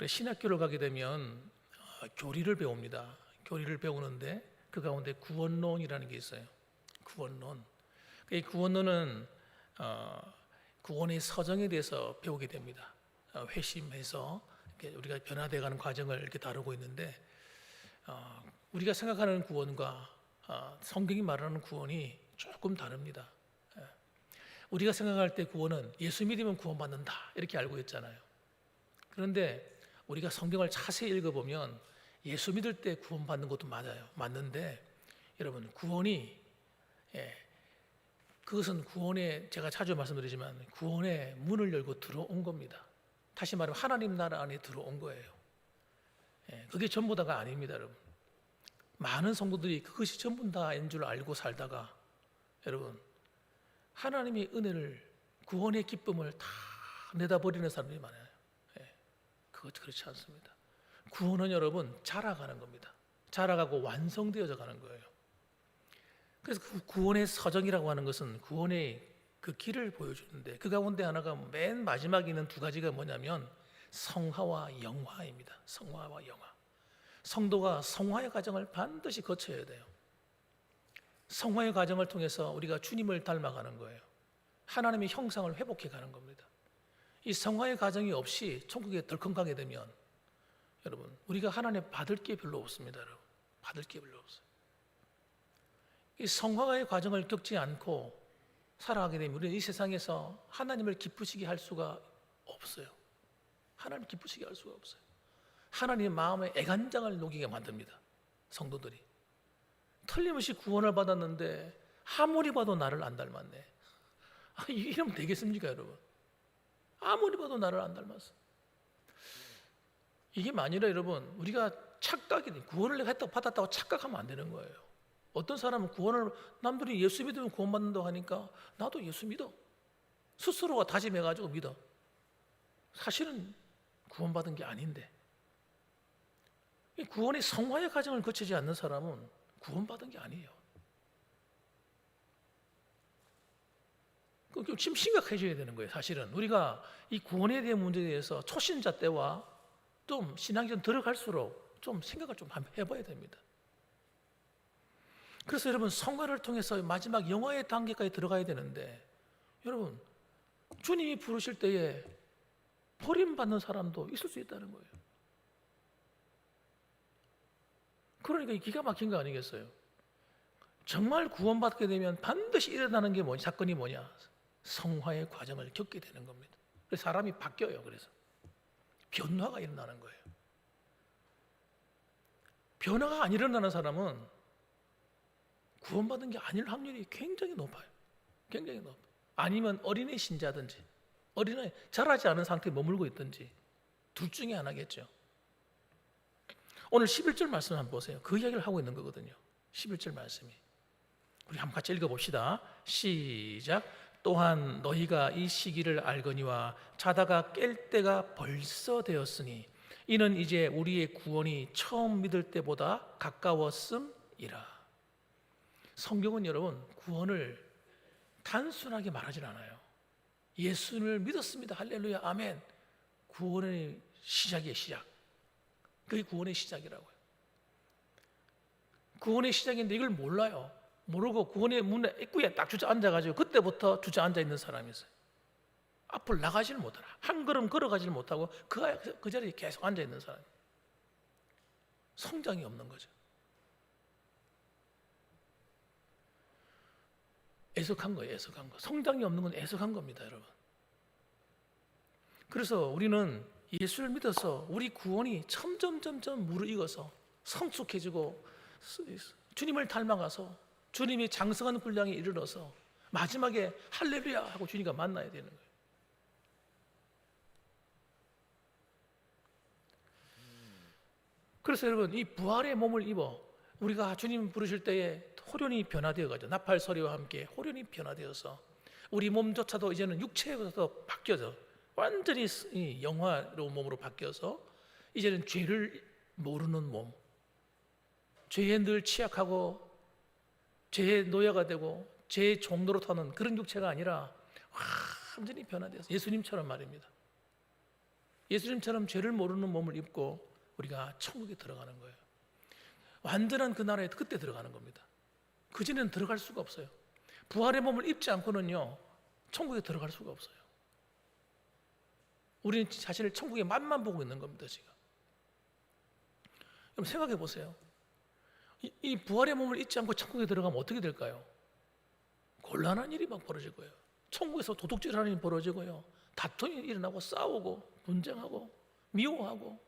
그래서 신학교를 가게 되면 교리를 배웁니다. 교리를 배우는데 그 가운데 구원론이라는 게 있어요. 구원론. 이 구원론은 구원의 서정에 대해서 배우게 됩니다. 회심해서 이렇게 우리가 변화되어가는 과정을 이렇게 다루고 있는데, 우리가 생각하는 구원과 성경이 말하는 구원이 조금 다릅니다. 우리가 생각할 때 구원은 예수 믿으면 구원받는다 이렇게 알고 있잖아요. 그런데 우리가 성경을 자세히 읽어보면 예수 믿을 때 구원받는 것도 맞는데, 여러분 구원이 그것은 구원의, 제가 자주 말씀드리지만 구원의 문을 열고 들어온 겁니다. 다시 말하면 하나님 나라 안에 들어온 거예요. 그게 전부 다가 아닙니다, 여러분. 많은 성도들이 그것이 전부 다인 줄 알고 살다가, 여러분 하나님의 은혜를, 구원의 기쁨을 다 내다버리는 사람들이 많아요. 그것 그렇지 않습니다. 구원은 여러분 자라가는 겁니다. 자라가고 완성되어져 가는 거예요. 그래서 그 구원의 서정이라고 하는 것은 구원의 그 길을 보여주는데, 그 가운데 하나가 맨 마지막에 있는 두 가지가 뭐냐면 성화와 영화입니다. 성화와 영화. 성도가 성화의 과정을 반드시 거쳐야 돼요. 성화의 과정을 통해서 우리가 주님을 닮아가는 거예요. 하나님의 형상을 회복해 가는 겁니다. 이 성화의 과정이 없이 천국에 덜컹 가게 되면 여러분 우리가 하나님 받을 게 별로 없습니다. 여러분 받을 게 별로 없어요. 이 성화의 과정을 겪지 않고 살아가게 되면 우리는 이 세상에서 하나님을 기쁘시게 할 수가 없어요. 하나님 기쁘시게 할 수가 없어요. 하나님의 마음에 애간장을 녹이게 만듭니다. 성도들이 틀림없이 구원을 받았는데 아무리 봐도 나를 안 닮았네. 이러면 되겠습니까, 여러분? 아무리 봐도 나를 안 닮았어. 이게 만일에 여러분 우리가 착각이 돼, 구원을 내가 받았다고 착각하면 안 되는 거예요. 어떤 사람은 구원을, 남들이 예수 믿으면 구원받는다고 하니까 나도 예수 믿어, 스스로가 다짐해가지고 믿어. 사실은 구원받은 게 아닌데, 이 구원의 성화의 과정을 거치지 않는 사람은 구원받은 게 아니에요. 좀 심각해져야 되는 거예요. 사실은 우리가 이 구원에 대한 문제에 대해서 초신자 때와 좀 신앙이 좀 들어갈수록 좀 생각을 좀 한번 해봐야 됩니다. 그래서 여러분 성화를 통해서 마지막 영화의 단계까지 들어가야 되는데, 여러분 주님이 부르실 때에 버림받는 사람도 있을 수 있다는 거예요. 그러니까 기가 막힌 거 아니겠어요? 정말 구원받게 되면 반드시 일어나는 게 뭐냐? 사건이 뭐냐? 성화의 과정을 겪게 되는 겁니다. 그래서 사람이 바뀌어요. 그래서 변화가 일어나는 거예요. 변화가 안 일어나는 사람은 구원받은 게 아닐 확률이 굉장히 높아요. 굉장히 높아요. 아니면 어린애 신자든지 어린애 자라지 않은 상태에 머물고 있든지 둘 중에 하나겠죠. 오늘 11절 말씀 한번 보세요. 그 이야기를 하고 있는 거거든요. 11절 말씀이. 우리 한번 같이 읽어봅시다. 시작. 또한 너희가 이 시기를 알거니와 자다가 깰 때가 벌써 되었으니 이는 이제 우리의 구원이 처음 믿을 때보다 가까웠음이라. 성경은 여러분 구원을 단순하게 말하진 않아요. 예수를 믿었습니다. 할렐루야 아멘. 구원의 시작이에요. 시작. 그게 구원의 시작이라고요. 구원의 시작인데 이걸 몰라요. 모르고 구원의 문에 입구에 딱 주저앉아가지고 그때부터 주저앉아 있는 사람이 있어요. 앞을 나가지를 못하나, 한 걸음 걸어가지를 못하고 그 자리에 계속 앉아 있는 사람. 성장이 없는 거죠. 애석한 거예요. 애석한 거. 성장이 없는 건 애석한 겁니다, 여러분. 그래서 우리는 예수를 믿어서 우리 구원이 점점 무르익어서 성숙해지고 주님을 닮아가서 주님이 장성한 분량에 이르러서 마지막에 할렐루야 하고 주님과 만나야 되는 거예요. 그래서 여러분 이 부활의 몸을 입어 우리가 주님 부르실 때에 호련히 변화되어가지고 나팔소리와 함께 호련히 변화되어서 우리 몸조차도 이제는 육체에서 바뀌어서 완전히 영화로운 몸으로 바뀌어서 이제는 죄를 모르는 몸, 죄에 늘 취약하고 죄의 노예가 되고 죄의 종로로 타는 그런 육체가 아니라 완전히 변화되어서 예수님처럼 말입니다. 예수님처럼 죄를 모르는 몸을 입고 우리가 천국에 들어가는 거예요. 완전한 그 나라에 그때 들어가는 겁니다. 그전에는 들어갈 수가 없어요. 부활의 몸을 입지 않고는요 천국에 들어갈 수가 없어요. 우리는 자신을 천국의 맛만 보고 있는 겁니다. 지금 여러분 생각해 보세요. 이 부활의 몸을 입지 않고 천국에 들어가면 어떻게 될까요? 곤란한 일이 막 벌어질 거예요. 천국에서 도둑질하는 일이 벌어지고요, 다툼이 일어나고 싸우고 분쟁하고 미워하고.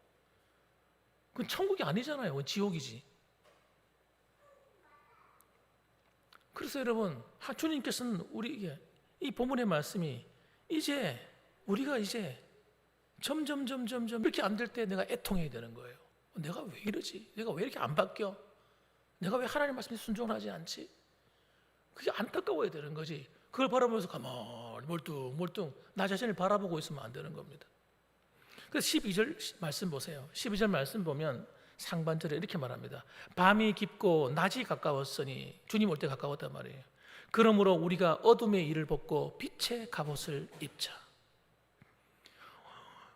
그건 천국이 아니잖아요. 그건 지옥이지. 그래서 여러분, 주님께서는 우리에게 이 본문의 말씀이 이제 우리가 이제 점점 이렇게 안 될 때 내가 애통해야 되는 거예요. 내가 왜 이러지? 내가 왜 이렇게 안 바뀌어? 내가 왜 하나님 말씀에 순종하지 않지? 그게 안타까워야 되는 거지. 그걸 바라보면서 가만히 멀뚱 나 자신을 바라보고 있으면 안 되는 겁니다. 그래서 12절 말씀 보세요. 12절 말씀 보면 상반절에 이렇게 말합니다. 밤이 깊고 낮이 가까웠으니, 주님 올 때 가까웠단 말이에요. 그러므로 우리가 어둠의 일을 벗고 빛의 갑옷을 입자.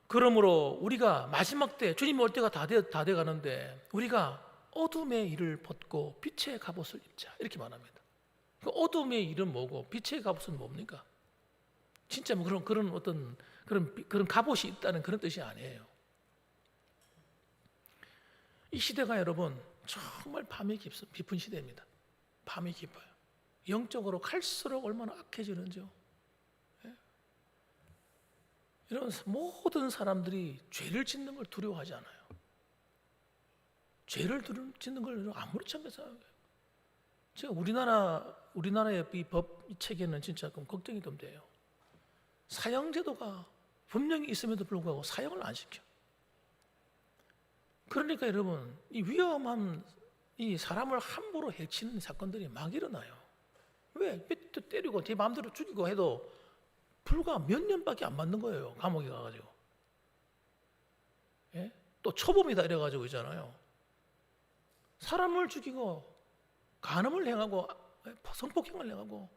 그러므로 우리가 마지막 때 주님 올 때가 다 돼 가는데 우리가 어둠의 일을 벗고 빛의 갑옷을 입자, 이렇게 말합니다. 그 어둠의 일은 뭐고 빛의 갑옷은 뭡니까? 진짜 뭐 그런 어떤 그런 갑옷이 있다는 그런 뜻이 아니에요. 이 시대가 여러분 정말 밤이 깊은 시대입니다. 밤이 깊어요. 영적으로 갈수록 얼마나 악해지는지요. 예? 이런 모든 사람들이 죄를 짓는 걸 두려워하지 않아요. 죄를 짓는 걸 아무렇지 않게 생각해요. 제가 우리나라의 이 법 체계는 진짜 좀 걱정이 좀 돼요. 사형제도가 분명히 있음에도 불구하고 사형을 안 시켜. 그러니까 여러분, 이 위험한 이 사람을 함부로 해치는 사건들이 막 일어나요. 왜? 때리고 제 마음대로 죽이고 해도 불과 몇 년밖에 안 받는 거예요. 감옥에 가가지고. 예? 또 초범이다 이래가지고 있잖아요. 사람을 죽이고 간음을 행하고 성폭행을 행하고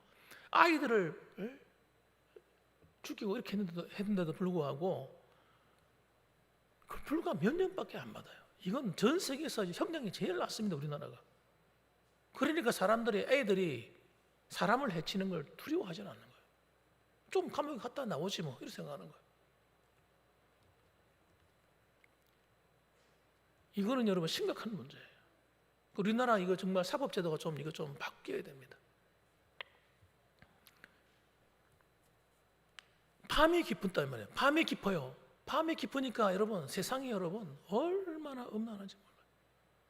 아이들을 죽이고 이렇게 했는데도 불구하고 불과 몇 년밖에 안 받아요. 이건 전 세계에서 형량이 제일 낮습니다. 우리나라가. 그러니까 애들이 사람을 해치는 걸 두려워하지 않는 거예요. 좀 감옥에 갔다 나오지 뭐, 이렇게 생각하는 거예요. 이거는 여러분 심각한 문제예요. 우리나라 이거 정말 사법제도가 이거 좀 바뀌어야 됩니다. 밤이 깊다 말이에요. 밤이 깊어요. 밤이 깊으니까 여러분 세상이 여러분 얼마나 음란한지 몰라요.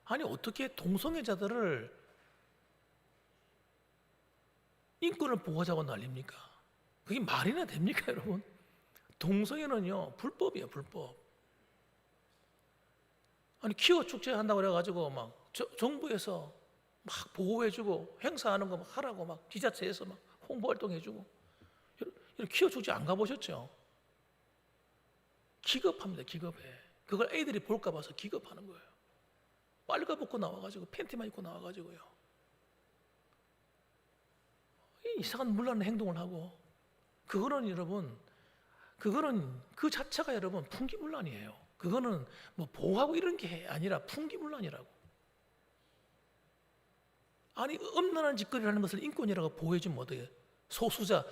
아니 어떻게 동성애자들을 인권을 보호하자고 난립니까? 그게 말이나 됩니까 여러분? 동성애는요 불법이에요. 불법. 아니 퀴어 축제 한다고 그래가지고 막 정부에서 막 보호해주고 행사하는 거 막 하라고 막 지자체에서 막 홍보활동해주고. 이런 퀴어 축제 안 가보셨죠? 기겁합니다. 기겁해. 그걸 애들이 볼까 봐서 기겁하는 거예요. 빨가 벗고 나와가지고 팬티만 입고 나와가지고요 이상한 문란한 행동을 하고. 그거는 여러분 그 자체가 여러분 풍기문란이에요. 그거는 뭐 보호하고 이런 게 아니라 풍기문란이라고. 아니 음란한 짓거리를 하는 것을 인권이라고 보호해주면 어떡해?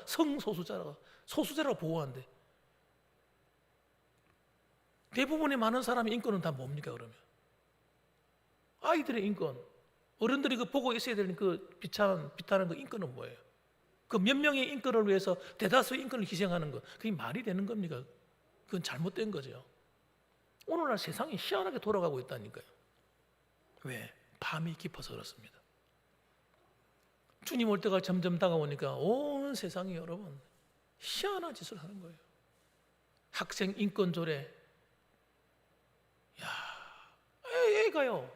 성소수자라고 보호한대. 대부분의 많은 사람의 인권은 다 뭡니까 그러면? 아이들의 인권, 어른들이 그 보고 있어야 되는 그 비탄한 그 인권은 뭐예요? 그 몇 명의 인권을 위해서 대다수의 인권을 희생하는 것, 그게 말이 되는 겁니까? 그건 잘못된 거죠. 오늘날 세상이 희한하게 돌아가고 있다니까요. 왜? 밤이 깊어서 그렇습니다. 주님 올 때가 점점 다가오니까 온 세상이 여러분 희한한 짓을 하는 거예요. 학생 인권 조례, 애가요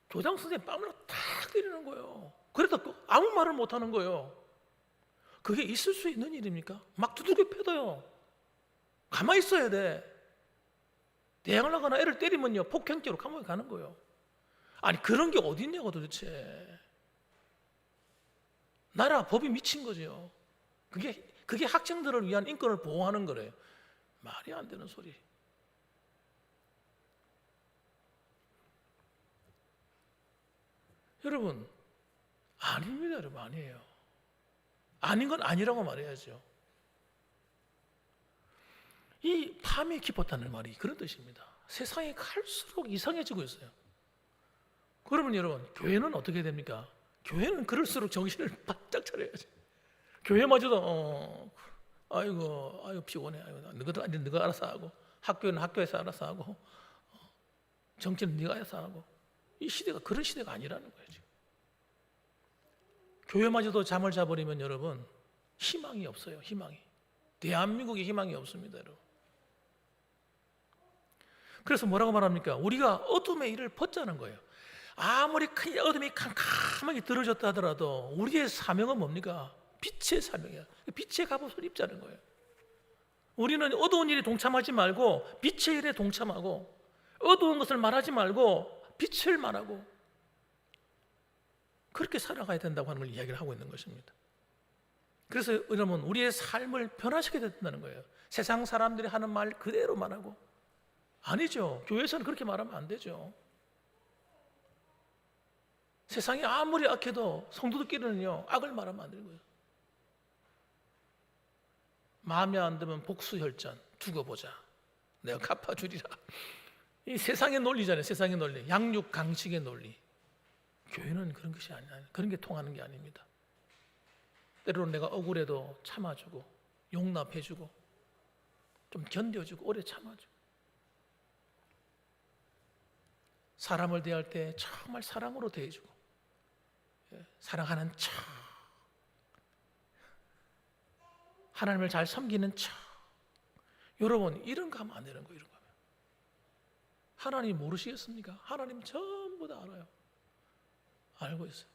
교장 선생님 뺨으로 탁 때리는 거예요. 그래도 아무 말을 못 하는 거예요. 그게 있을 수 있는 일입니까? 막 두들겨 패도요. 가만히 있어야 돼. 대항을 하거나 애를 때리면요 폭행죄로 감옥에 가는 거예요. 아니 그런 게 어디 있냐고 도대체. 나라 법이 미친 거죠. 그게 학생들을 위한 인권을 보호하는 거래요. 말이 안 되는 소리. 여러분, 아닙니다. 여러분, 아니에요. 아닌 건 아니라고 말해야죠. 이 밤이 깊었다는 말이 그런 뜻입니다. 세상이 갈수록 이상해지고 있어요. 그러면 여러분, 교회는 어떻게 됩니까? 교회는 그럴수록 정신을 바짝 차려야지. 교회마저도 아이고 피곤해. 아이고, 너가 알아서 하고, 학교는 학교에서 알아서 하고, 정치는 네가 알아서 하고. 이 시대가 그런 시대가 아니라는 거예요. 지금. 교회마저도 잠을 자버리면 여러분 희망이 없어요. 희망이. 대한민국에 희망이 없습니다, 여러분. 그래서 뭐라고 말합니까? 우리가 어둠의 일을 벗자는 거예요. 아무리 큰 어둠이 캄캄하게 들어졌다 하더라도 우리의 사명은 뭡니까? 빛의 사명이야. 빛의 갑옷을 입자는 거예요. 우리는 어두운 일에 동참하지 말고 빛의 일에 동참하고, 어두운 것을 말하지 말고 빛을 말하고, 그렇게 살아가야 된다고 하는 걸 이야기를 하고 있는 것입니다. 그래서 여러분, 우리의 삶을 변화시켜야 된다는 거예요. 세상 사람들이 하는 말 그대로 말하고. 아니죠. 교회에서는 그렇게 말하면 안 되죠. 세상이 아무리 악해도 성도들끼리는요, 악을 말하면 안 되는 거예요. 마음에 안 들면 복수혈전 두고 보자. 내가 갚아주리라. 이 세상의 논리잖아요. 세상의 논리. 양육 강식의 논리. 교회는 그런 것이 아니야. 그런 게 통하는 게 아닙니다. 때로는 내가 억울해도 참아주고, 용납해주고, 좀 견뎌주고, 오래 참아주고. 사람을 대할 때 정말 사랑으로 대해주고, 사랑하는 척, 하나님을 잘 섬기는 척. 여러분, 이런 거 하면 안 되는 거예요. 이런 거 하면. 하나님 모르시겠습니까? 하나님 전부 다 알아요. 알고 있어요.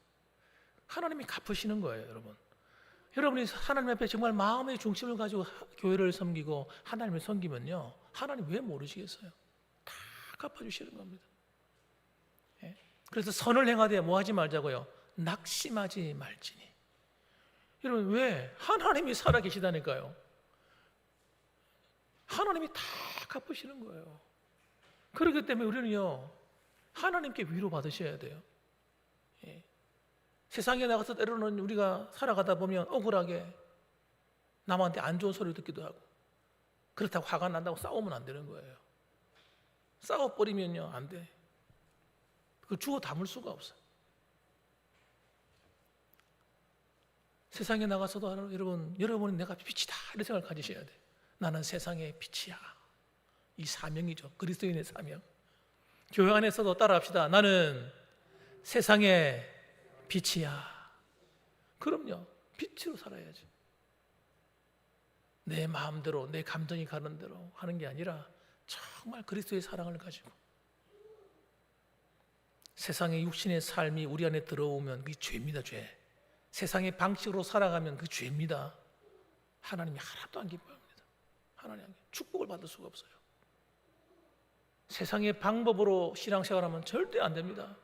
하나님이 갚으시는 거예요, 여러분. 여러분이 하나님 앞에 정말 마음의 중심을 가지고 교회를 섬기고 하나님을 섬기면요, 하나님 왜 모르시겠어요? 다 갚아주시는 겁니다. 그래서 선을 행하되 뭐 하지 말자고요? 낙심하지 말지니. 여러분, 왜? 하나님이 살아계시다니까요. 하나님이 다 갚으시는 거예요. 그렇기 때문에 우리는요, 하나님께 위로받으셔야 돼요. 세상에 나가서 때로는 우리가 살아가다 보면 억울하게 남한테 안 좋은 소리 듣기도 하고, 그렇다고 화가 난다고 싸우면 안 되는 거예요. 싸워버리면요, 안 돼. 그걸 주워 담을 수가 없어요. 세상에 나가서도 여러분이 내가 빛이다 이런 생각을 가지셔야 돼. 나는 세상의 빛이야. 이 사명이죠. 그리스도인의 사명. 교회 안에서도 따라합시다. 나는 세상의 빛이야. 그럼요, 빛으로 살아야지. 내 마음대로, 내 감정이 가는 대로 하는 게 아니라 정말 그리스도의 사랑을 가지고, 세상의 육신의 삶이 우리 안에 들어오면 그게 죄입니다. 죄. 세상의 방식으로 살아가면 그 죄입니다. 하나님이 하나도 안 기뻐합니다. 하나님 축복을 받을 수가 없어요. 세상의 방법으로 신앙생활하면 절대 안 됩니다.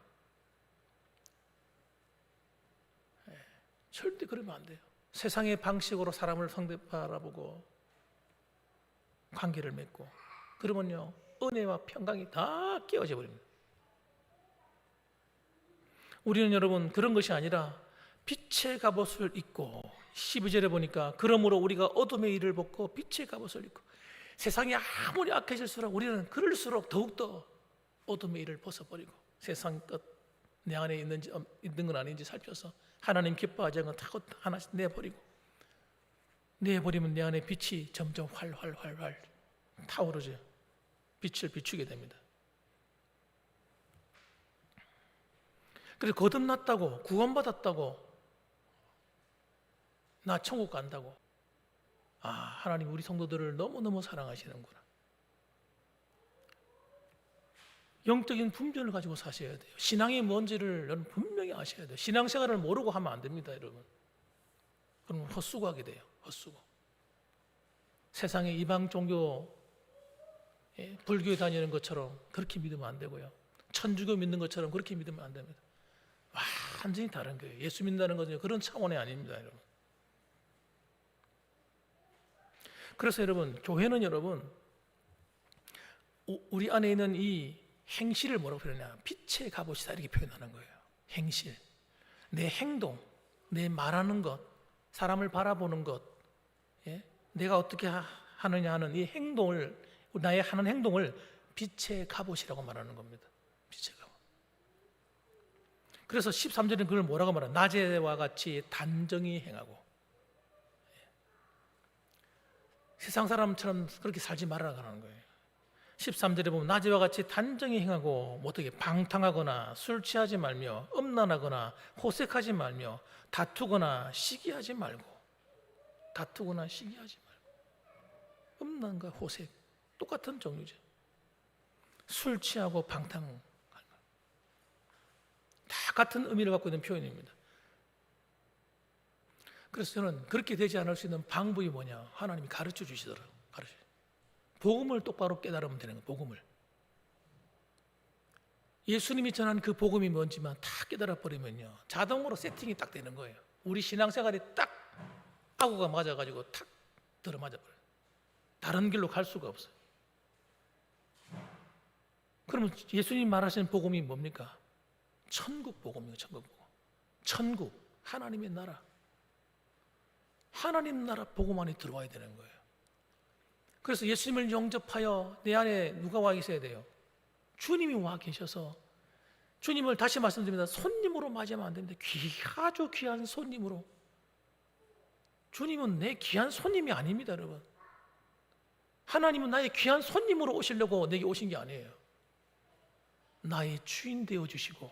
절대 그러면 안 돼요. 세상의 방식으로 사람을 바라보고 관계를 맺고 그러면요, 은혜와 평강이 다 깨어져 버립니다. 우리는 여러분 그런 것이 아니라 빛의 갑옷을 입고, 12절에 보니까 그러므로 우리가 어둠의 일을 벗고 빛의 갑옷을 입고, 세상이 아무리 악해질수록 우리는 그럴수록 더욱더 어둠의 일을 벗어버리고 세상 것 내 안에 있는 건 아닌지 살펴서 하나님 기뻐하지 않는 것 하나씩 내버리면 내 안에 빛이 점점 활활 타오르죠. 빛을 비추게 됩니다. 그래서 거듭났다고, 구원받았다고, 나 천국 간다고, 하나님 우리 성도들을 너무너무 사랑하시는구나. 영적인 분별을 가지고 사셔야 돼요. 신앙이 뭔지를 여러분 분명히 아셔야 돼요. 신앙생활을 모르고 하면 안 됩니다, 여러분. 그럼 헛수고하게 돼요. 헛수고. 세상의 이방 종교, 불교에 다니는 것처럼 그렇게 믿으면 안 되고요. 천주교 믿는 것처럼 그렇게 믿으면 안 됩니다. 완전히 다른 거예요. 예수 믿는다는 것은 그런 차원이 아닙니다, 여러분. 그래서 여러분, 교회는 여러분, 우리 안에 있는 이 행실을 뭐라고 표현하냐? 빛의 갑옷이다, 이렇게 표현하는 거예요. 행실, 내 행동, 내 말하는 것, 사람을 바라보는 것, 예? 내가 어떻게 하느냐 하는 이 행동을, 나의 하는 행동을 빛의 갑옷이라고 말하는 겁니다. 빛의 갑옷. 그래서 13절에 그걸 뭐라고 말하냐? 낮에와 같이 단정히 행하고. 세상 사람처럼 그렇게 살지 말아라 하는 거예요. 13절에 보면 낮에와 같이 단정히 행하고 어떻게 방탕하거나 술 취하지 말며 음란하거나 호색하지 말며 다투거나 시기하지 말고. 다투거나 시기하지 말고. 음란과 호색 똑같은 종류죠. 술 취하고 방탕 다 같은 의미를 갖고 있는 표현입니다. 그래서 저는 그렇게 되지 않을 수 있는 방법이 뭐냐? 하나님이 가르쳐 주시더라고요. 복음을 똑바로 깨달으면 되는 거예요. 복음을. 예수님이 전한 그 복음이 뭔지만 다 깨달아 버리면요, 자동으로 세팅이 딱 되는 거예요. 우리 신앙생활이 딱 아구가 맞아가지고 탁 들어맞아 버려요. 다른 길로 갈 수가 없어요. 그러면 예수님 말하시는 복음이 뭡니까? 천국 복음이에요. 천국 복음. 천국, 하나님의 나라. 하나님 나라 복음 안에 들어와야 되는 거예요. 그래서 예수님을 영접하여 내 안에 누가 와 계셔야 돼요? 주님이 와 계셔서, 주님을 다시 말씀드립니다, 손님으로 맞이하면 안 됩니다. 아주 귀한 손님으로. 주님은 내 귀한 손님이 아닙니다, 여러분. 하나님은 나의 귀한 손님으로 오시려고 내게 오신 게 아니에요. 나의 주인 되어 주시고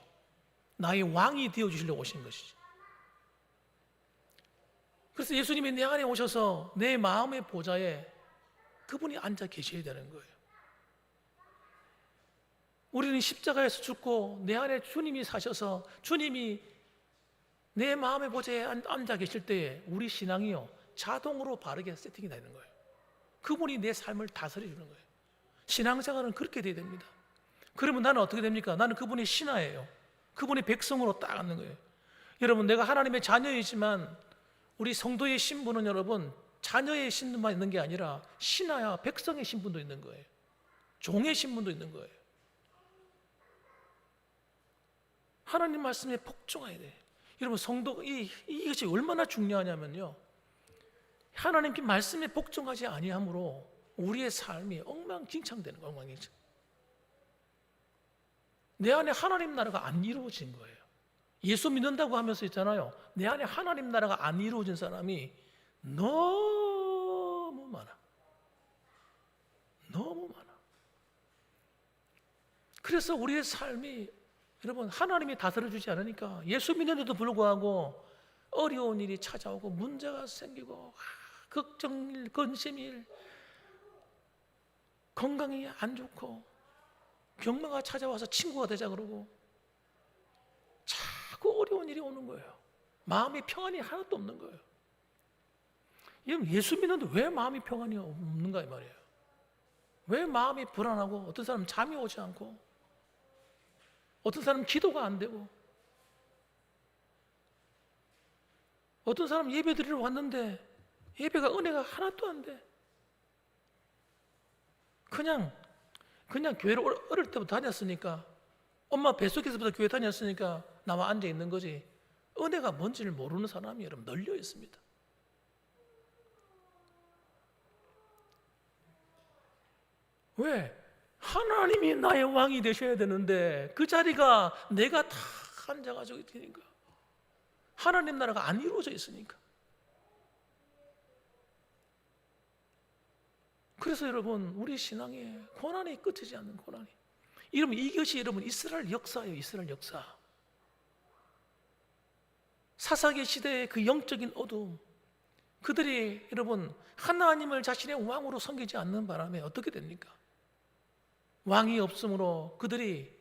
나의 왕이 되어 주시려고 오신 것이죠. 그래서 예수님이 내 안에 오셔서 내 마음의 보좌에 그분이 앉아 계셔야 되는 거예요. 우리는 십자가에서 죽고 내 안에 주님이 사셔서 주님이 내 마음의 보좌에 앉아 계실 때에 우리 신앙이요, 자동으로 바르게 세팅이 되는 거예요. 그분이 내 삶을 다스려 주는 거예요. 신앙생활은 그렇게 돼야 됩니다. 그러면 나는 어떻게 됩니까? 나는 그분의 신하예요. 그분의 백성으로 딱 앉는 거예요. 여러분, 내가 하나님의 자녀이지만 우리 성도의 신분은 여러분, 자녀의 신분만 있는 게 아니라 신하야 백성의 신분도 있는 거예요. 종의 신분도 있는 거예요. 하나님 말씀에 복종해야 돼요. 여러분, 성도 이것이 얼마나 중요하냐면요, 하나님께 말씀에 복종하지 아니함으로 우리의 삶이 엉망진창되는 거예요. 엉망진창. 내 안에 하나님 나라가 안 이루어진 거예요. 예수 믿는다고 하면서 있잖아요, 내 안에 하나님 나라가 안 이루어진 사람이 너무 많아. 너무 많아. 그래서 우리의 삶이 여러분, 하나님이 다스려주지 않으니까 예수 믿는데도 불구하고 어려운 일이 찾아오고 문제가 생기고 걱정일, 근심일, 건강이 안 좋고 병마가 찾아와서 친구가 되자 그러고 자꾸 어려운 일이 오는 거예요. 마음의 평안이 하나도 없는 거예요. 여러분, 예수 믿는데 왜 마음이 평안이 없는가 이 말이에요. 왜 마음이 불안하고 어떤 사람은 잠이 오지 않고 어떤 사람은 기도가 안 되고 어떤 사람은 예배 드리러 왔는데 예배가 은혜가 하나도 안 돼. 그냥 교회를 어릴 때부터 다녔으니까, 엄마 뱃속에서부터 교회 다녔으니까 나와 앉아 있는 거지, 은혜가 뭔지를 모르는 사람이 여러분 널려 있습니다. 왜? 하나님이 나의 왕이 되셔야 되는데 그 자리가 내가 다 앉아가지고 있으니까, 하나님 나라가 안 이루어져 있으니까. 그래서 여러분, 우리 신앙에 고난이 끝이지 않는 고난이. 여러분, 이것이 여러분 이스라엘 역사예요. 이스라엘 역사. 사사기 시대의 그 영적인 어두움, 그들이 여러분 하나님을 자신의 왕으로 섬기지 않는 바람에 어떻게 됩니까? 왕이 없으므로 그들이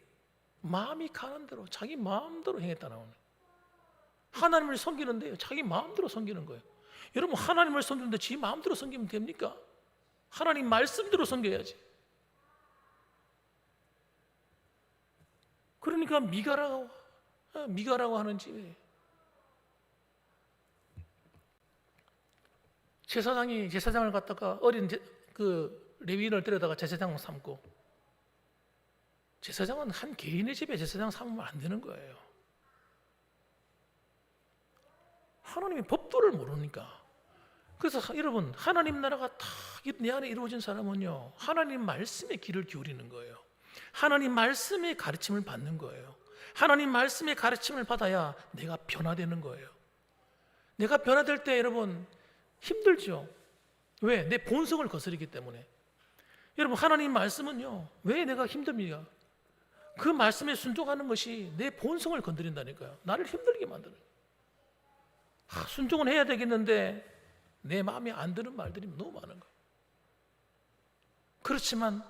마음이 가는 대로 자기 마음대로 행했다 나오네. 하나님을 섬기는데요, 자기 마음대로 섬기는 거예요. 여러분, 하나님을 섬기는데 지 마음대로 섬기면 됩니까? 하나님 말씀대로 섬겨야지. 그러니까 미가라고 하는 집에 제사장이 제사장을 갖다가 어린 그 레위인을 데려다가 제사장 삼고, 제사장은 한 개인의 집에 제사장 삼으면 안 되는 거예요. 하나님이 법도를 모르니까. 그래서 여러분, 하나님 나라가 다 내 안에 이루어진 사람은요, 하나님 말씀에 귀를 기울이는 거예요. 하나님 말씀의 가르침을 받는 거예요. 하나님 말씀의 가르침을 받아야 내가 변화되는 거예요. 내가 변화될 때 여러분 힘들죠. 왜? 내 본성을 거스르기 때문에. 여러분, 하나님 말씀은요, 왜 내가 힘듭니까? 그 말씀에 순종하는 것이 내 본성을 건드린다니까요. 나를 힘들게 만드는 거예요. 순종은 해야 되겠는데 내 마음에 안 드는 말들이 너무 많은 거예요. 그렇지만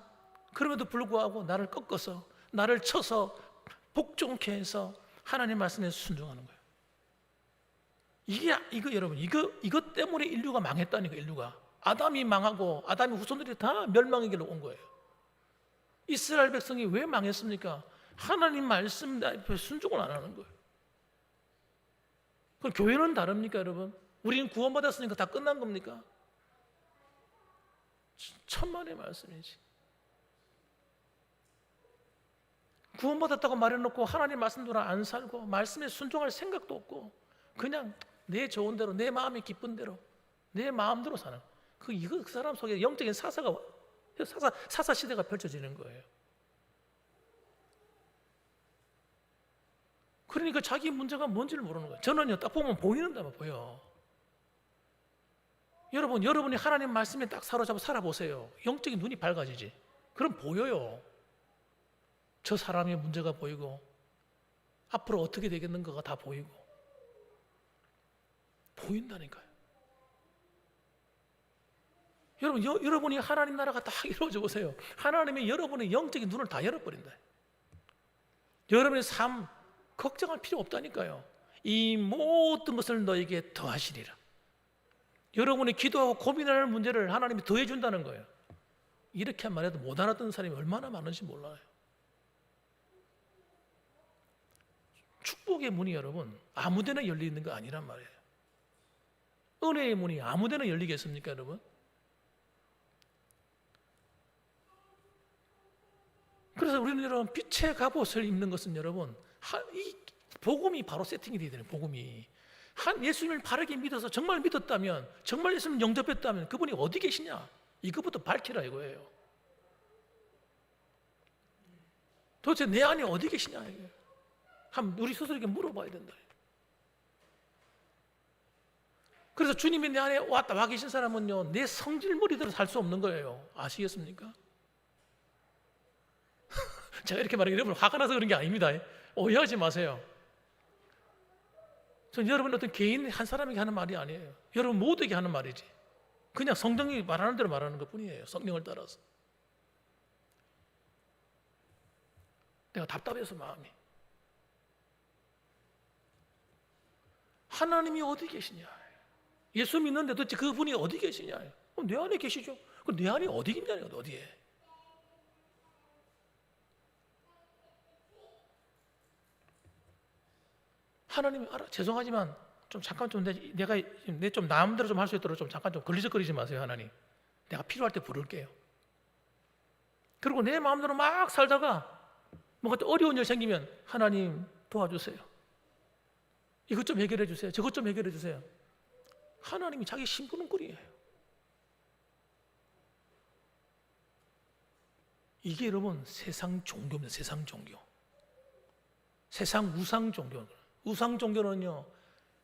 그럼에도 불구하고 나를 꺾어서, 나를 쳐서 복종케 해서 하나님 말씀에 순종하는 거예요. 이거 여러분, 이것 때문에 인류가 망했다니까. 인류가, 아담이 망하고 아담의 후손들이 다 멸망의 길로 온 거예요. 이스라엘 백성이 왜 망했습니까? 하나님 말씀 앞에 순종을 안 하는 거예요. 그럼 교회는 다릅니까, 여러분? 우리는 구원받았으니까 다 끝난 겁니까? 천만의 말씀이지. 구원받았다고 말해놓고 하나님 말씀대로 안 살고 말씀에 순종할 생각도 없고 그냥 내 좋은 대로, 내 마음이 기쁜 대로, 내 마음대로 사는, 그 사람 속에 영적인 사사 시대가 펼쳐지는 거예요. 그러니까 자기 문제가 뭔지를 모르는 거예요. 저는요, 딱 보면 보이는 데만 보여. 여러분이 하나님 말씀에 딱 사로잡아 살아보세요. 영적인 눈이 밝아지지. 그럼 보여요. 저 사람의 문제가 보이고 앞으로 어떻게 되겠는가가 다 보이고 보인다니까요. 여러분이 하나님 나라가 딱 이루어져 보세요. 하나님이 여러분의 영적인 눈을 다 열어버린다. 여러분의 삶 걱정할 필요 없다니까요. 이 모든 것을 너에게 더하시리라. 여러분이 기도하고 고민하는 문제를 하나님이 더해준다는 거예요. 이렇게 말해도 못 알아듣는 사람이 얼마나 많은지 몰라요. 축복의 문이 여러분 아무데나 열리는 거 아니란 말이에요. 은혜의 문이 아무데나 열리겠습니까, 여러분? 그래서 우리는 여러분 빛의 갑옷을 입는 것은 여러분 이 복음이 바로 세팅이 되어야 되는, 복음이 예수님을 바르게 믿어서 정말 믿었다면, 정말 예수님을 영접했다면 그분이 어디 계시냐, 이것부터 밝히라 이거예요. 도대체 내 안에 어디 계시냐, 이게 한번 우리 스스로에게 물어봐야 된다. 그래서 주님이 내 안에 와 계신 사람은요, 내 성질머리대로 살 수 없는 거예요. 아시겠습니까? 제가 이렇게 말하기 여러분 화가 나서 그런 게 아닙니다. 오해하지 마세요. 전 여러분 어떤 개인 한 사람에게 하는 말이 아니에요. 여러분 모두에게 하는 말이지. 그냥 성경이 말하는 대로 말하는 것 뿐이에요. 성령을 따라서. 내가 답답해서 마음이. 하나님이 어디 계시냐? 예수 믿는데 도대체 그분이 어디 계시냐? 내 안에 계시죠? 내 안에 어디 있냐는 거야, 어디에? 하나님이 알아. 죄송하지만 좀 잠깐 좀 내가 내 좀 마음대로 좀 할 수 있도록 좀 잠깐 좀 걸리적거리지 마세요, 하나님. 내가 필요할 때 부를게요. 그리고 내 마음대로 막 살다가 뭔가 어려운 일 생기면 하나님 도와주세요. 이것 좀 해결해 주세요. 저것 좀 해결해 주세요. 하나님이 자기 심부름꾼이에요. 이게 여러분 세상 종교입니다. 세상 종교. 세상 우상 종교. 우상 종교는요,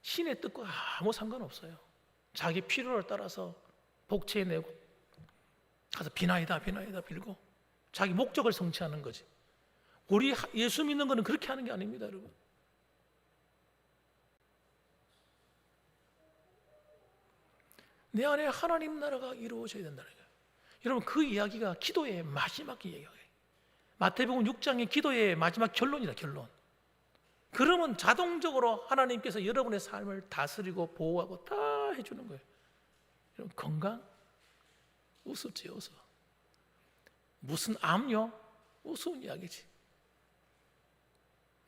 신의 뜻과 아무 상관없어요. 자기 필요를 따라서 복채내고 가서 비나이다 빌고 자기 목적을 성취하는 거지. 우리 예수 믿는 거는 그렇게 하는 게 아닙니다, 여러분. 내 안에 하나님 나라가 이루어져야 된다는 거예요. 여러분, 그 이야기가 기도의 마지막 이야기예요. 마태복음 6장의 기도의 마지막 결론이다, 결론. 그러면 자동적으로 하나님께서 여러분의 삶을 다스리고 보호하고 다 해주는 거예요. 여러분, 건강? 우습지, 웃어. 무슨 암요? 우스운 이야기지.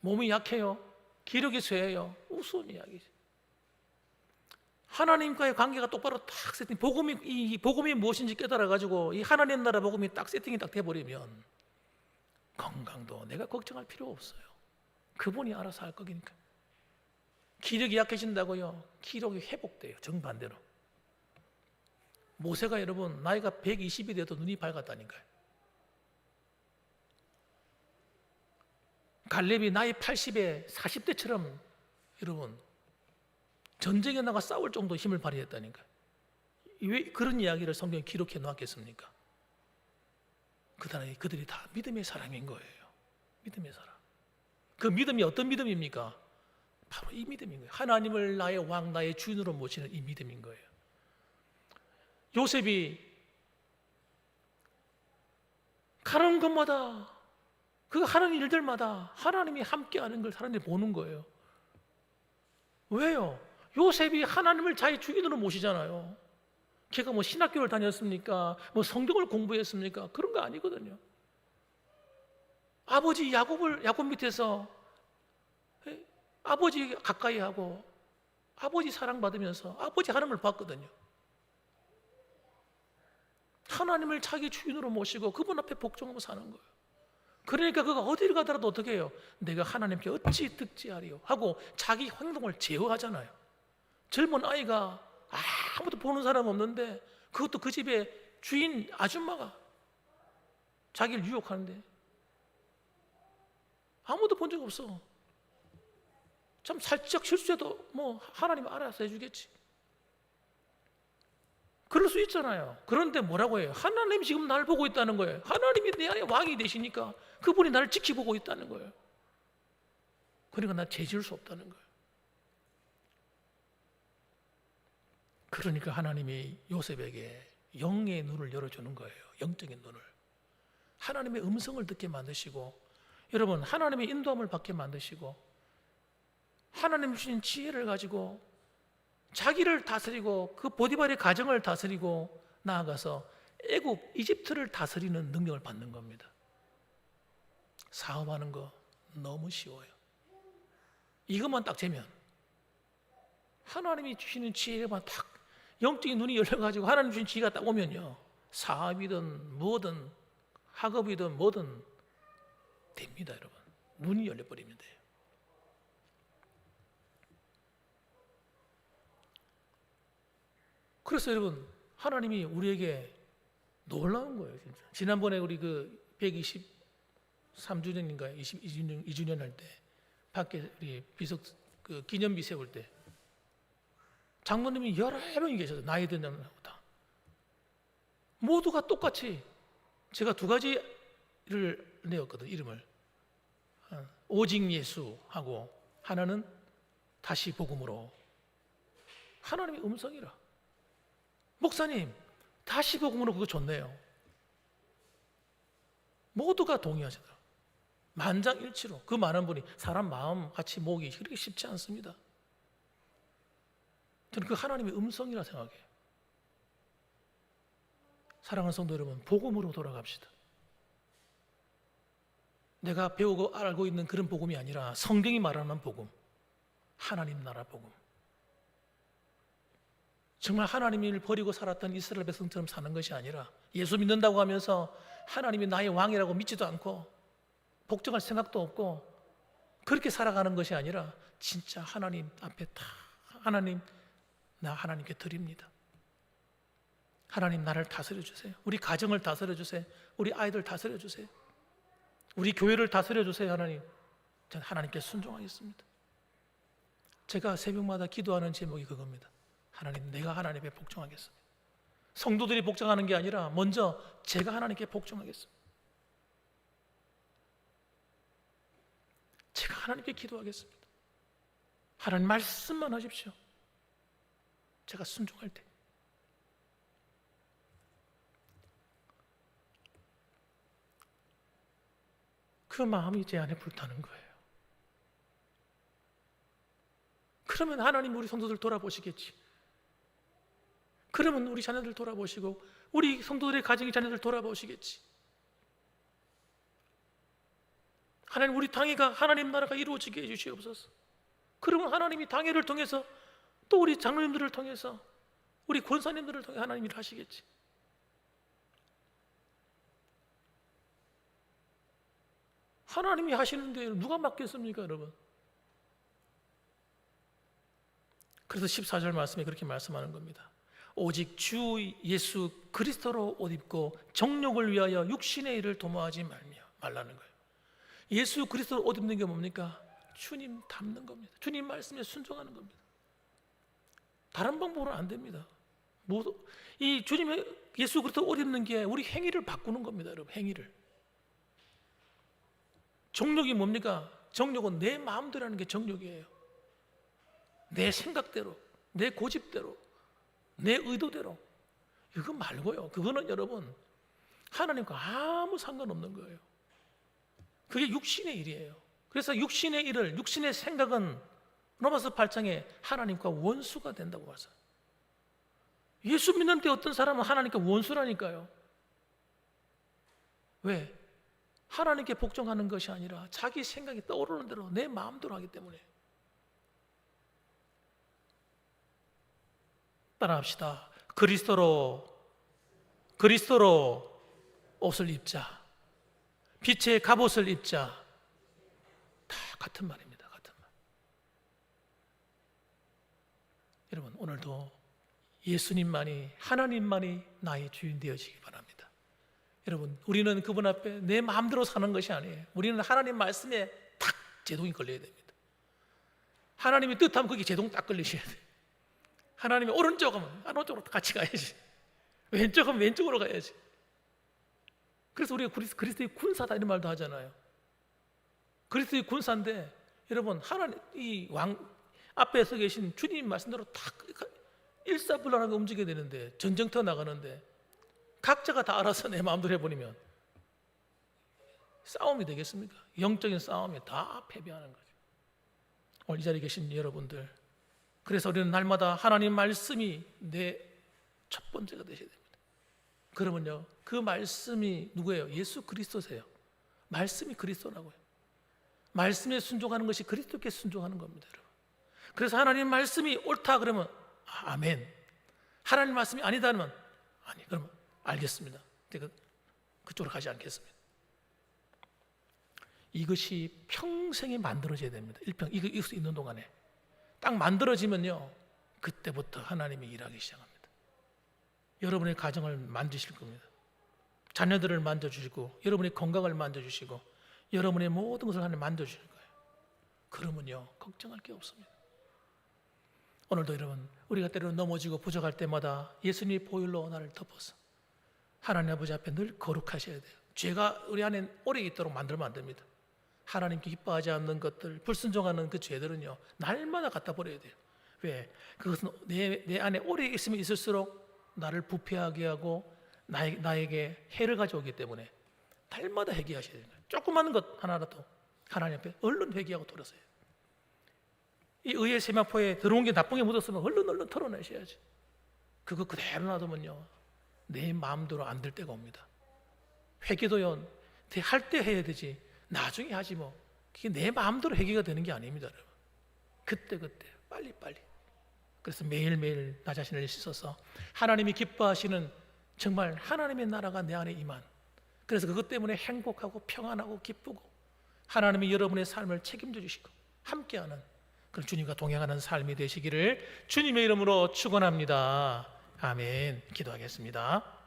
몸이 약해요? 기력이 쇠해요? 우스운 이야기지. 하나님과의 관계가 똑바로 딱 세팅, 이 복음이 무엇인지 깨달아 가지고 이 하나님 나라 복음이 딱 세팅이 딱 돼 버리면 건강도 내가 걱정할 필요 없어요. 그분이 알아서 할 거니까. 기력이 약해진다고요? 기력이 회복돼요. 정반대로. 모세가 여러분 나이가 120이 돼도 눈이 밝았다니까요. 갈렙이 나이 80에 40대처럼 여러분 전쟁에 나가 싸울 정도 힘을 발휘했다니까요. 왜 그런 이야기를 성경에 기록해 놓았겠습니까? 그들이 다 믿음의 사람인 거예요. 믿음의 사람. 그 믿음이 어떤 믿음입니까? 바로 이 믿음인 거예요. 하나님을 나의 왕, 나의 주인으로 모시는 이 믿음인 거예요. 요셉이 가는 곳마다 그 하는 일들마다 하나님이 함께하는 걸 사람들이 보는 거예요. 왜요? 요셉이 하나님을 자기 주인으로 모시잖아요. 걔가 뭐 신학교를 다녔습니까? 뭐 성경을 공부했습니까? 그런 거 아니거든요. 아버지 야곱 밑에서 아버지 가까이 하고 아버지 사랑받으면서 아버지 하나님을 봤거든요. 하나님을 자기 주인으로 모시고 그분 앞에 복종하고 사는 거예요. 그러니까 그가 어디를 가더라도 어떻게 해요? 내가 하나님께 어찌 득지하리요 하고 자기 행동을 제어하잖아요. 젊은 아이가 아무도 보는 사람 없는데 그것도 그 집에 주인 아줌마가 자기를 유혹하는데 아무도 본 적 없어. 참 살짝 실수해도 뭐 하나님 알아서 해주겠지. 그럴 수 있잖아요. 그런데 뭐라고 해요? 하나님이 지금 나를 보고 있다는 거예요. 하나님이 내 안에 왕이 되시니까 그분이 나를 지켜보고 있다는 거예요. 그러니까 나 죄지을 수 없다는 거예요. 그러니까 하나님이 요셉에게 영의 눈을 열어주는 거예요. 영적인 눈을. 하나님의 음성을 듣게 만드시고, 여러분 하나님의 인도함을 받게 만드시고, 하나님 주신 지혜를 가지고 자기를 다스리고 그 보디발의 가정을 다스리고 나아가서 애굽, 이집트를 다스리는 능력을 받는 겁니다. 사업하는 거 너무 쉬워요. 이것만 딱 되면 하나님이 주시는 지혜만 딱 영적인 눈이 열려가지고 하나님 주신 지혜가 딱 오면요, 사업이든 뭐든 학업이든 뭐든 됩니다. 여러분 눈이 열려버리면 돼요. 그래서 여러분 하나님이 우리에게 놀라운 거예요. 진짜. 지난번에 우리 그 123주년인가요? 22주년 할 때 밖에 우리 비석 그 기념비 세울 때 장로님이 여러 명이 계셨어요. 나이 든 장로하고 다. 모두가 똑같이 제가 두 가지를 내었거든. 이름을 오직 예수하고 하나는 다시 복음으로. 하나님의 음성이라. 목사님 다시 복음으로 그거 좋네요. 모두가 동의하시더라고요. 만장일치로. 그 많은 분이 사람 마음 같이 모으기 그렇게 쉽지 않습니다. 저는 그 하나님의 음성이라 생각해요. 사랑하는 성도 여러분, 복음으로 돌아갑시다. 내가 배우고 알고 있는 그런 복음이 아니라 성경이 말하는 복음, 하나님 나라 복음. 정말 하나님을 버리고 살았던 이스라엘 백성처럼 사는 것이 아니라 예수 믿는다고 하면서 하나님이 나의 왕이라고 믿지도 않고 복종할 생각도 없고 그렇게 살아가는 것이 아니라 진짜 하나님 앞에 다 하나님, 나 하나님께 드립니다. 하나님 나를 다스려 주세요. 우리 가정을 다스려 주세요. 우리 아이들 다스려 주세요. 우리 교회를 다스려 주세요. 하나님, 저는 하나님께 순종하겠습니다. 제가 새벽마다 기도하는 제목이 그겁니다. 하나님, 내가 하나님께 복종하겠습니다. 성도들이 복종하는 게 아니라 먼저 제가 하나님께 복종하겠습니다. 제가 하나님께 기도하겠습니다. 하나님 말씀만 하십시오. 제가 순종할 때. 그 마음이 제 안에 불타는 거예요. 그러면 하나님 우리 성도들 돌아보시겠지. 그러면 우리 자녀들 돌아보시고 우리 성도들의 가정의 자녀들 돌아보시겠지. 하나님 우리 당회가 하나님 나라가 이루어지게 해주시옵소서. 그러면 하나님이 당회를 통해서 또 우리 장로님들을 통해서, 우리 권사님들을 통해 하나님 일을 하시겠지. 하나님이 하시는데 누가 맡겠습니까, 여러분? 그래서 14절 말씀에 그렇게 말씀하는 겁니다. 오직 주 예수 그리스도로 옷 입고 정욕을 위하여 육신의 일을 도모하지 말라는 거예요. 예수 그리스도로 옷 입는 게 뭡니까? 주님 닮는 겁니다. 주님 말씀에 순종하는 겁니다. 다른 방법으로는 안 됩니다. 이 주님의 예수 그리스도 옷 입는 게 우리 행위를 바꾸는 겁니다, 여러분. 행위를. 정욕이 뭡니까? 정욕은 내 마음대로 하는 게 정욕이에요. 내 생각대로, 내 고집대로, 내 의도대로. 이거 말고요, 그거는 여러분 하나님과 아무 상관없는 거예요. 그게 육신의 일이에요. 그래서 육신의 일을, 육신의 생각은 로마서 8장에 하나님과 원수가 된다고 하죠. 예수 믿는데 어떤 사람은 하나님과 원수라니까요. 왜? 하나님께 복종하는 것이 아니라 자기 생각이 떠오르는 대로 내 마음대로 하기 때문에. 따라합시다. 그리스도로 옷을 입자. 빛의 갑옷을 입자. 다 같은 말입니다. 같은 말. 여러분, 오늘도 예수님만이, 하나님만이 나의 주인 되어지기 바랍니다. 여러분, 우리는 그분 앞에 내 마음대로 사는 것이 아니에요. 우리는 하나님 말씀에 딱 제동이 걸려야 됩니다. 하나님이 뜻하면 거기 제동 딱 걸리셔야 돼요. 하나님이 오른쪽 하면 오른쪽으로 같이 가야지. 왼쪽 하면 왼쪽으로 가야지. 그래서 우리가 그리스도의 군사다 이런 말도 하잖아요. 그리스도의 군사인데 여러분, 하나님 이 왕 앞에 서 계신 주님 말씀대로 딱 일사불란하게 움직여야 되는데, 전쟁터 나가는데 각자가 다 알아서 내 마음대로 해버리면 싸움이 되겠습니까? 영적인 싸움이 다 패배하는 거죠. 오늘 이 자리에 계신 여러분들, 그래서 우리는 날마다 하나님 말씀이 내 첫 번째가 되셔야 됩니다. 그러면요, 그 말씀이 누구예요? 예수 그리스도세요. 말씀이 그리스도라고요. 말씀에 순종하는 것이 그리스도께 순종하는 겁니다, 여러분. 그래서 하나님 말씀이 옳다 그러면 아멘. 하나님 말씀이 아니다 그러면 아니, 그러면 알겠습니다. 내가 그쪽으로 가지 않겠습니다. 이것이 평생에 만들어져야 됩니다. 이것이 있는 동안에 딱 만들어지면요, 그때부터 하나님이 일하기 시작합니다. 여러분의 가정을 만드실 겁니다. 자녀들을 만져주시고, 여러분의 건강을 만져주시고, 여러분의 모든 것을 하나님 만져주실 거예요. 그러면요, 걱정할 게 없습니다. 오늘도 여러분, 우리가 때로 넘어지고 부족할 때마다 예수님의 보혈로 나를 덮어서 하나님 아버지 앞에 늘 거룩하셔야 돼요. 죄가 우리 안에 오래 있도록 만들면 안 됩니다. 하나님께 기뻐하지 않는 것들, 불순종하는 그 죄들은요, 날마다 갖다 버려야 돼요. 왜? 그것은 내 안에 오래 있으면 있을수록 나를 부패하게 하고 나에게 해를 가져오기 때문에 날마다 회개하셔야 돼요. 조그마한 것 하나라도 하나님 앞에 얼른 회개하고 돌아서요. 이 의의 세마포에 들어온 게 나쁜 게 묻었으면 얼른 털어내셔야지. 그거 그대로 놔두면요, 내 마음대로 안 될 때가 옵니다. 회개도요, 할 때 해야 되지 나중에 하지 뭐. 그게 내 마음대로 회개가 되는 게 아닙니다, 여러분. 그때 빨리. 그래서 매일매일 나 자신을 씻어서 하나님이 기뻐하시는 정말 하나님의 나라가 내 안에 임한, 그래서 그것 때문에 행복하고 평안하고 기쁘고 하나님이 여러분의 삶을 책임져 주시고 함께하는 그런 주님과 동행하는 삶이 되시기를 주님의 이름으로 축원합니다. 아멘. 기도하겠습니다.